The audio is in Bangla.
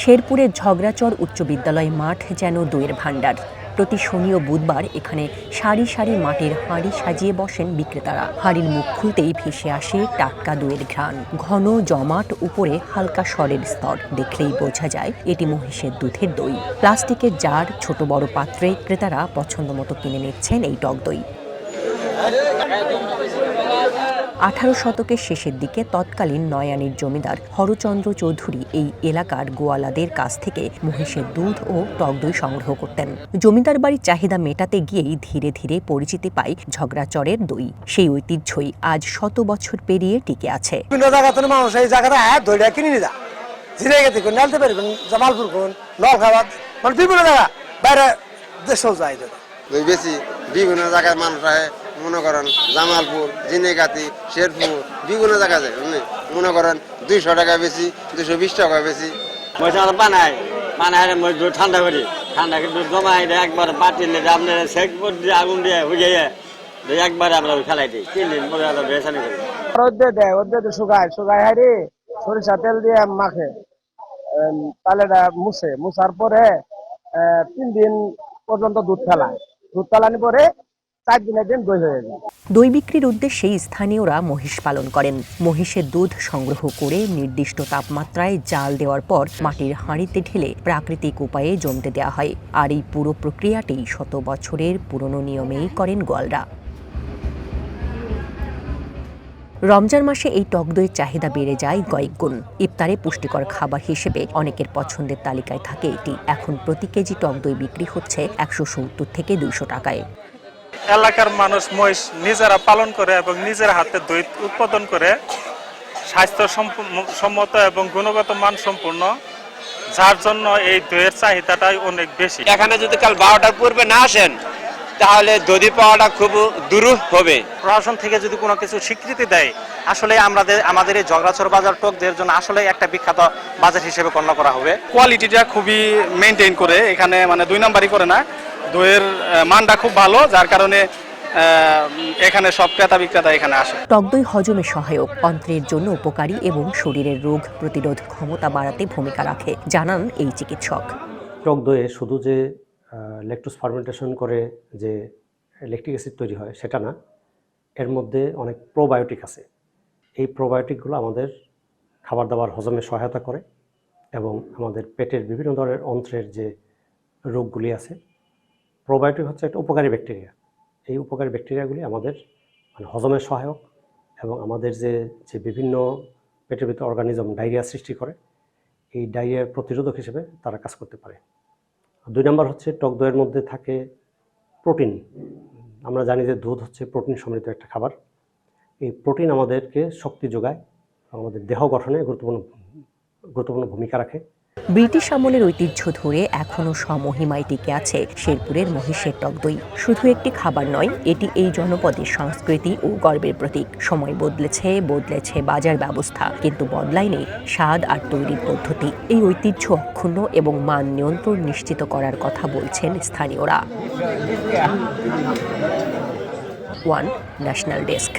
শেরপুরের ঝগড়াচর উচ্চ বিদ্যালয় মাঠ যেন দইয়ের ভাণ্ডার। প্রতি শনি ও বুধবার এখানে সারি সারি মাটির হাঁড়ি সাজিয়ে বসেন বিক্রেতারা। হাঁড়ির মুখ খুলতেই ভেসে আসে টাটকা দইয়ের ঘ্রাণ। ঘন জমাট, উপরে হালকা সরের স্তর। দেখলেই বোঝা যায় এটি মহিষের দুধের দই। প্লাস্টিকের জার, ছোট বড় পাত্রে ক্রেতারা পছন্দ মতো কিনে নিচ্ছেন এই টক দই। 18 শতকের শেষের দিকে তৎকালীন নয়ানীর জমিদার হরচন্দ্র চৌধুরী এই এলাকার গোয়ালাদের কাছ থেকে মহিষের দুধ ও টক দই সংগ্রহ করতেন। জমিদার বাড়ির চাহিদা মেটাতে গিয়েই ধীরে ধীরে পরিচিতি পায় ঝগড়াচরের দই। সেই ঐতিহ্যই আজ 100 বছর পেরিয়ে টিকে আছে। বিভিন্ন জায়গাতে মানুষ এই জায়গাটা দইটা কিনে নিয়ে যা জিরাইগাতি কোন নালতে পারবেন, জামালপুর কোন নলখাবাদ, মানে বিভিন্ন জায়গা বাইরে দেশেও যায় দই বেশি। বিভিন্ন জায়গায় মানুষ মনে করেন জামালপুর, জিনেগাতি, শেরপুর, বিভিন্ন জায়গায় যায়। মনে করেন 200 টাকা বেশি, 220 টাকা বেশি। বানায় ঠান্ডা করি, ঠান্ডা কিন্তু জমাই একবার পাতিলে আপনার শেখ দিয়ে আগুন দিয়ে হুইয়ে একবার আমরা ফেলাই দিই। 3 দিন পরে আমরা বেসানি করি। রোদে দেয়, রোদে শুকায় হারি সরিষা তেল দিয়ে মাখে, তাহলে মুছার পরে 3 দিন পর্যন্ত দুধ ফেলানি পরে 4 দিনের দিন দই হয়ে যায়। দই বিক্রির উদ্দেশ্যেই স্থানীয়রা মহিষ পালন করেন। মহিষের দুধ সংগ্রহ করে নির্দিষ্ট তাপমাত্রায় জাল দেওয়ার পর মাটির হাঁড়িতে ঢেলে প্রাকৃতিক উপায়ে জমতে দেওয়া হয়। আর এই পুরো প্রক্রিয়াটি 100 বছরের পুরনো নিয়মেই করেন গোয়ালরা। রমজান মাসে এই টক দইয়ের চাহিদা বেড়ে যায় কয়েক গুণ। ইফতারে পুষ্টিকর খাবার হিসেবে অনেকের পছন্দের তালিকায় থাকে এটি। এখন প্রতি কেজি টক দই বিক্রি হচ্ছে 170 থেকে 200 টাকায়। এলাকার মানুষ মহিষ নিজেরা পালন করে এবং নিজের হাতে দই উৎপাদন করে স্বাস্থ্যসম্মত এবং গুণগত মান সম্পূর্ণ, যার জন্য এই দইয়ের চাহিদাটাই অনেক বেশি। এখানে যদি কাল 12টার পূর্বে না আসেন তাহলে দধি পাওয়াটা খুব দুরূহ হবে। প্রশাসন থেকে যদি কোনো কিছু স্বীকৃতি দেয়, আসলে আমাদের এই ঝগড়াচর বাজার টক দইয়ের জন্য আসলে একটা বিখ্যাত বাজার হিসেবে গণ্য করা হবে। কোয়ালিটিটা খুবই মেনটেন করে, এখানে মানে 2 নাম্বারই করে না। দইয়ের মানটা খুব ভালো, যার কারণে এখানে সব ক্রেতা বিক্রেতা এখানে আসে। টক দই হজমে সহায়ক, অন্ত্রের জন্য উপকারী এবং শরীরের রোগ প্রতিরোধ ক্ষমতা বাড়াতে ভূমিকা রাখে, জানান এই চিকিৎসক। টক দইয়ে শুধু যে ল্যাকটোজ ফার্মেন্টেশন করে যে ল্যাকটিক অ্যাসিড তৈরি হয় সেটা না, এর মধ্যে অনেক প্রোবায়োটিক আছে। এই প্রোবায়োটিকগুলো আমাদের খাবার দাবার হজমে সহায়তা করে এবং আমাদের পেটের বিভিন্ন ধরনের অন্ত্রের যে রোগগুলি আছে, প্রোবায়োটিক হচ্ছে একটা উপকারী ব্যাকটেরিয়া। এই উপকারী ব্যাকটেরিয়াগুলি আমাদের মানে হজমের সহায়ক এবং আমাদের যে বিভিন্ন পেটের ভিতরে অর্গানিজম ডায়রিয়া সৃষ্টি করে, এই ডায়রিয়ার প্রতিরোধক হিসেবে তারা কাজ করতে পারে। 2 নম্বর হচ্ছে টক দইয়ের মধ্যে থাকে প্রোটিন। আমরা জানি যে দুধ হচ্ছে প্রোটিন সমৃদ্ধ একটা খাবার। এই প্রোটিন আমাদেরকে শক্তি যোগায়, আমাদের দেহ গঠনে গুরুত্বপূর্ণ ভূমিকা রাখে। ব্রিটিশ আমলের ঐতিহ্য ধরে এখনও সমহিমায় টিকে আছে শেরপুরের মহিষের টক দই। শুধু একটি খাবার নয়, এটি এই জনপদের সংস্কৃতি ও গর্বের প্রতীক। সময় বদলেছে বাজার ব্যবস্থা, কিন্তু বদলায়নি স্বাদ আর তৈরির পদ্ধতি। এই ঐতিহ্য অক্ষুণ্ণ এবং মান নিয়ন্ত্রণ নিশ্চিত করার কথা বলছেন স্থানীয়রা। One national desk.